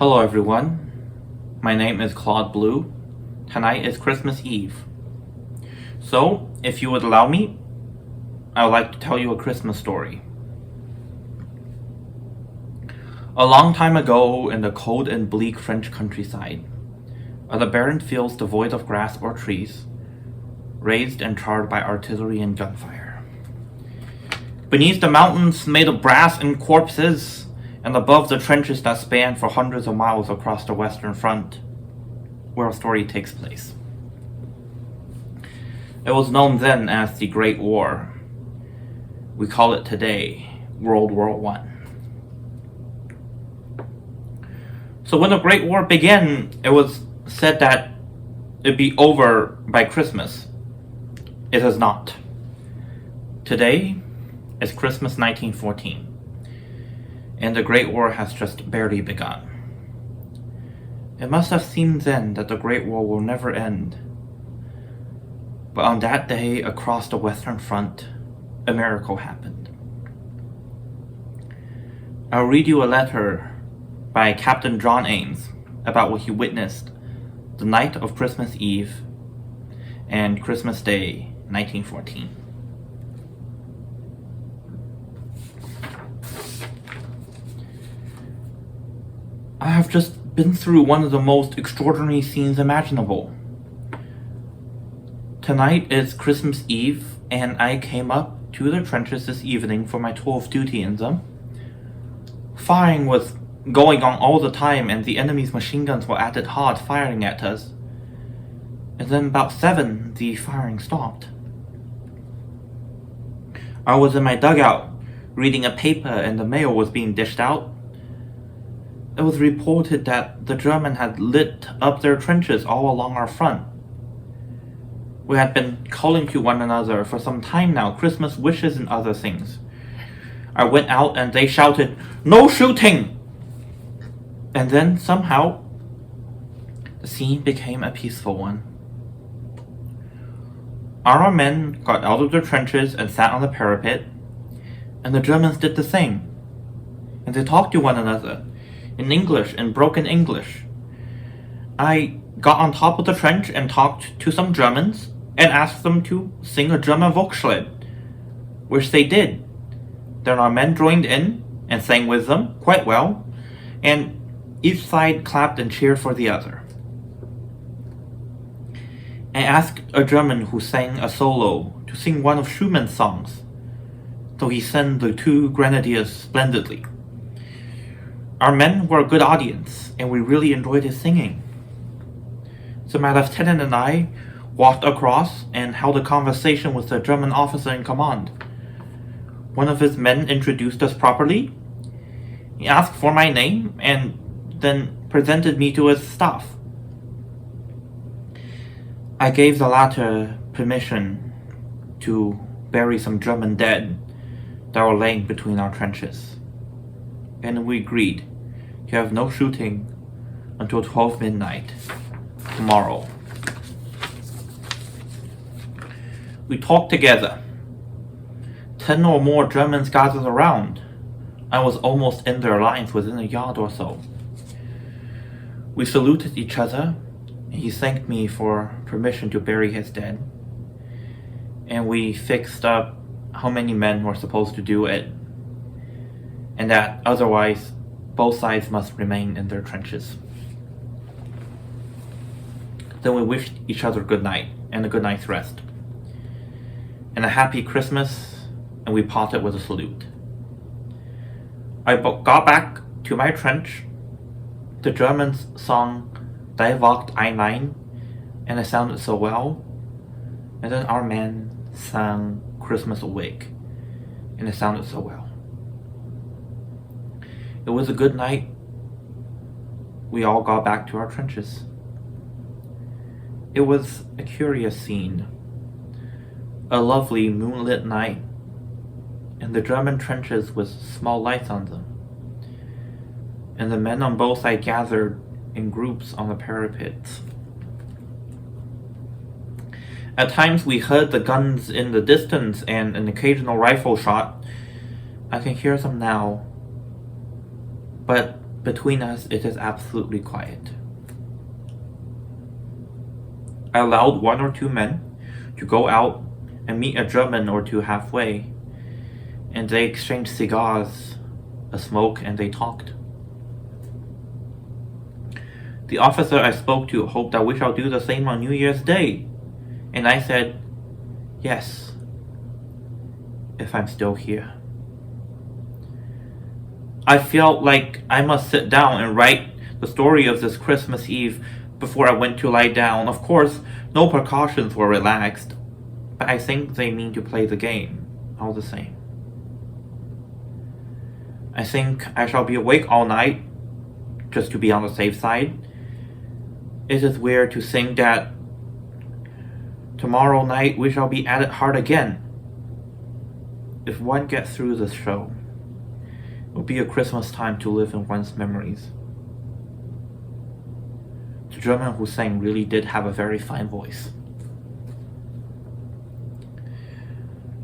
Hello everyone, my name is Claude Blue. Tonight is Christmas Eve. So, if you would allow me, I would like to tell you a Christmas story. A long time ago in the cold and bleak French countryside, are the barren fields devoid of grass or trees, raised and charred by artillery and gunfire. Beneath the mountains made of brass and corpses, and above the trenches that span for hundreds of miles across the Western Front, where our story takes place. It was known then as the Great War. We call it today World War I. So when the Great War began, it was said that it'd be over by Christmas. It is not. Today is Christmas 1914. And the Great War has just barely begun. It must have seemed then that the Great War will never end. But on that day, across the Western Front, a miracle happened. I'll read you a letter by Captain John Ames about what he witnessed the night of Christmas Eve and Christmas Day, 1914. I have just been through one of the most extraordinary scenes imaginable. Tonight is Christmas Eve, and I came up to the trenches this evening for my tour of duty in them. Firing was going on all the time, and the enemy's machine guns were at it hard, firing at us. And then about 7, the firing stopped. I was in my dugout, reading a paper, and the mail was being dished out. It was reported that the German had lit up their trenches all along our front. We had been calling to one another for some time now, Christmas wishes and other things. I went out and they shouted, "No shooting!" And then, somehow, the scene became a peaceful one. Our men got out of their trenches and sat on the parapet, and the Germans did the same. And they talked to one another, in English, in broken English. I got on top of the trench and talked to some Germans and asked them to sing a German Volkslied, which they did. Then our men joined in and sang with them quite well, and each side clapped and cheered for the other. I asked a German who sang a solo to sing one of Schumann's songs, so he sang the Two Grenadiers splendidly. Our men were a good audience, and we really enjoyed his singing. So my lieutenant and I walked across and held a conversation with the German officer in command. One of his men introduced us properly. He asked for my name and then presented me to his staff. I gave the latter permission to bury some German dead that were laying between our trenches. And we agreed to have no shooting until 12 midnight tomorrow. We talked together. 10 or more Germans gathered around. I was almost in their lines within a yard or so. We saluted each other, and he thanked me for permission to bury his dead. And we fixed up how many men were supposed to do it, and that otherwise both sides must remain in their trenches. Then we wished each other good night and a good night's rest, and a happy Christmas, and we parted with a salute. I got back to my trench. The Germans sung Die Wacht ein, and it sounded so well. And then our men sang Christmas Awake, and it sounded so well. It was a good night. We all got back to our trenches. It was a curious scene. A lovely moonlit night, and the German trenches with small lights on them. And the men on both sides gathered in groups on the parapets. At times we heard the guns in the distance and an occasional rifle shot. I can hear them now. But Between us, it is absolutely quiet. I allowed 1 or 2 men to go out and meet a German or two halfway, and they exchanged cigars, a smoke, and they talked. The officer I spoke to hoped that we shall do the same on New Year's Day, and I said, yes, if I'm still here. I felt like I must sit down and write the story of this Christmas Eve before I went to lie down. Of course, no precautions were relaxed, but I think they mean to play the game all the same. I think I shall be awake all night, just to be on the safe side. It is weird to think that tomorrow night we shall be at it hard again. If one gets through this show, it will be a Christmas time to live in one's memories. The German who sang really did have a very fine voice.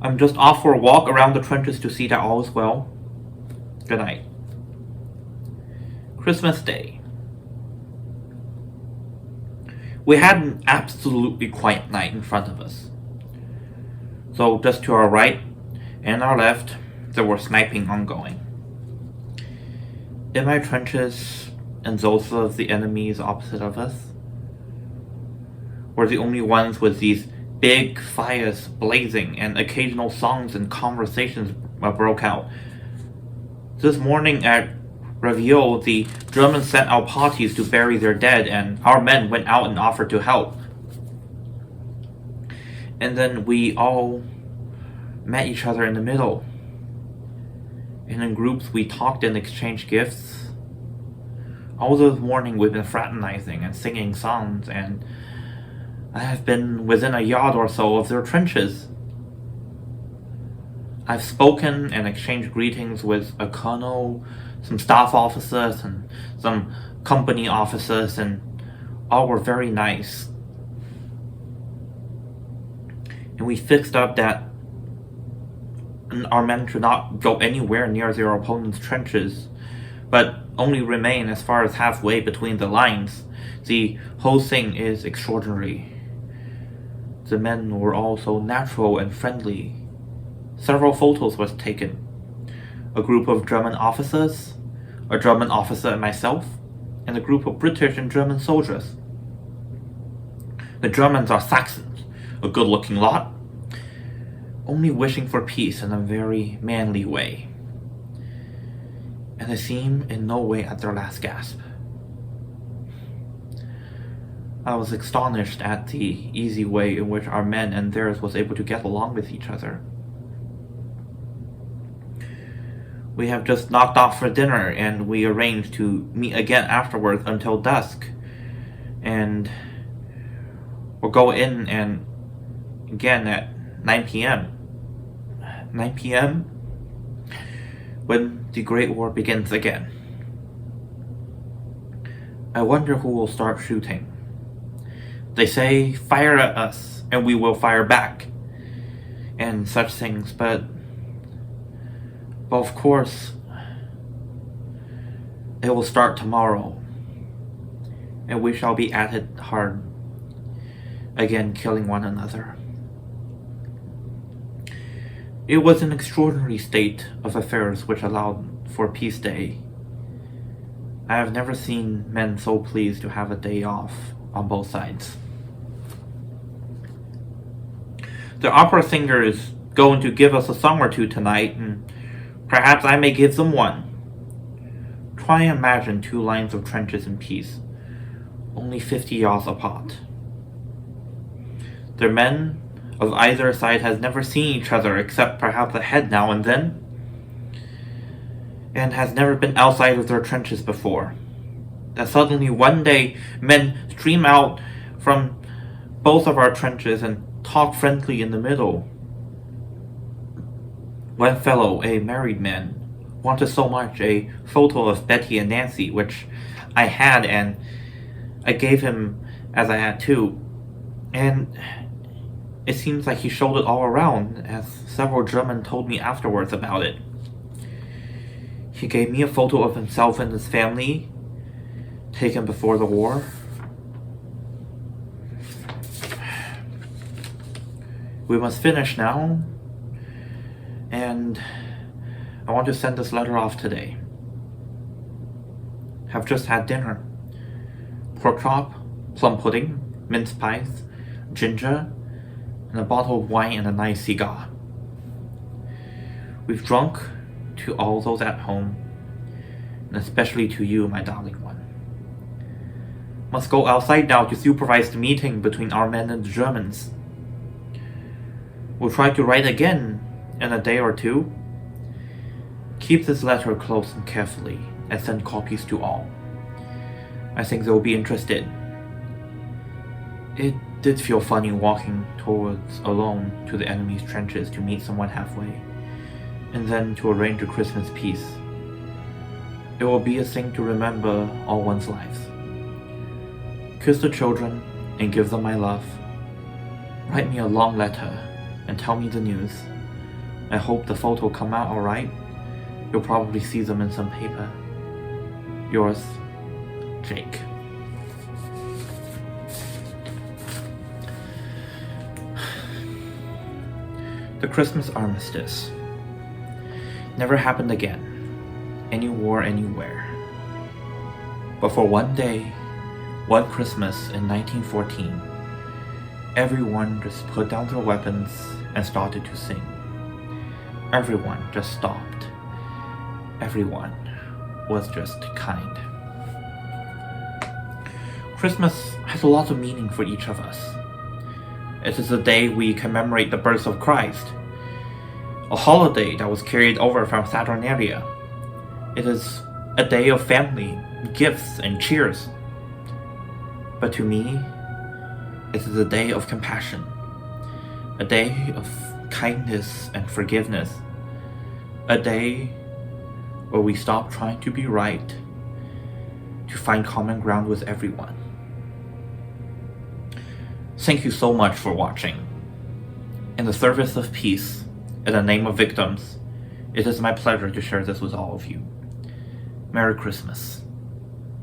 I'm just off for a walk around the trenches to see that all is well. Good night. Christmas Day. We had an absolutely quiet night in front of us. So just to our right and our left, there were sniping ongoing. In my trenches and those of the enemies opposite of us were the only ones with these big fires blazing, and occasional songs and conversations broke out. This morning at Reveille, the Germans sent out parties to bury their dead, and our men went out and offered to help. And then we all met each other in the middle. And in groups we talked and exchanged gifts. All this morning we've been fraternizing and singing songs, and I have been within a yard or so of their trenches. I've spoken and exchanged greetings with a colonel, some staff officers, and some company officers, and all were very nice. And we fixed up that our men should not go anywhere near their opponent's trenches, but only remain as far as halfway between the lines. The whole thing is extraordinary. The men were all so natural and friendly. Several photos was taken. A group of German officers, a German officer and myself, and a group of British and German soldiers. The Germans are Saxons, a good-looking lot, only wishing for peace in a very manly way. And they seem in no way at their last gasp. I was astonished at the easy way in which our men and theirs was able to get along with each other. We have just knocked off for dinner, and we arranged to meet again afterwards until dusk. And we'll go in and again at 9 p.m. 9 p.m. when the Great War begins again. I wonder who will start shooting. They say, fire at us, and we will fire back, and such things, but of course, it will start tomorrow, and we shall be at it hard, again killing one another. It was an extraordinary state of affairs which allowed for Peace Day. I have never seen men so pleased to have a day off on both sides. The opera singer is going to give us a song or two tonight, and perhaps I may give them one. Try and imagine 2 lines of trenches in peace, only 50 yards apart. Their men of either side has never seen each other except perhaps a head now and then, and has never been outside of their trenches before. That suddenly one day men stream out from both of our trenches and talk friendly in the middle. One fellow, a married man, wanted so much a photo of Betty and Nancy, which I had, and I gave him as I had too. And it seems like he showed it all around, as several German told me afterwards about it. He gave me a photo of himself and his family, taken before the war. We must finish now, and I want to send this letter off today. Have just had dinner. Pork chop, plum pudding, mince pies, ginger, and a bottle of wine and a nice cigar. We've drunk to all those at home, and especially to you, my darling one. Must go outside now to supervise the meeting between our men and the Germans. We'll try to write again in a day or two. Keep this letter close and carefully, and send copies to all. I think they'll be interested. It did feel funny walking towards alone to the enemy's trenches to meet someone halfway, and then to arrange a Christmas peace. It will be a thing to remember all one's lives. Kiss the children and give them my love. Write me a long letter and tell me the news. I hope the photo come out alright. You'll probably see them in some paper. Yours, Jake. The Christmas Armistice. Never happened again. Any war anywhere. But for one day, one Christmas in 1914, everyone just put down their weapons and started to sing. Everyone just stopped. Everyone was just kind. Christmas has a lot of meaning for each of us. It is the day we commemorate the birth of Christ, a holiday that was carried over from Saturnalia. It is a day of family, gifts, and cheers. But to me, it is a day of compassion, a day of kindness and forgiveness, a day where we stop trying to be right to find common ground with everyone. Thank you so much for watching. In the service of peace, in the name of victims, it is my pleasure to share this with all of you. Merry Christmas.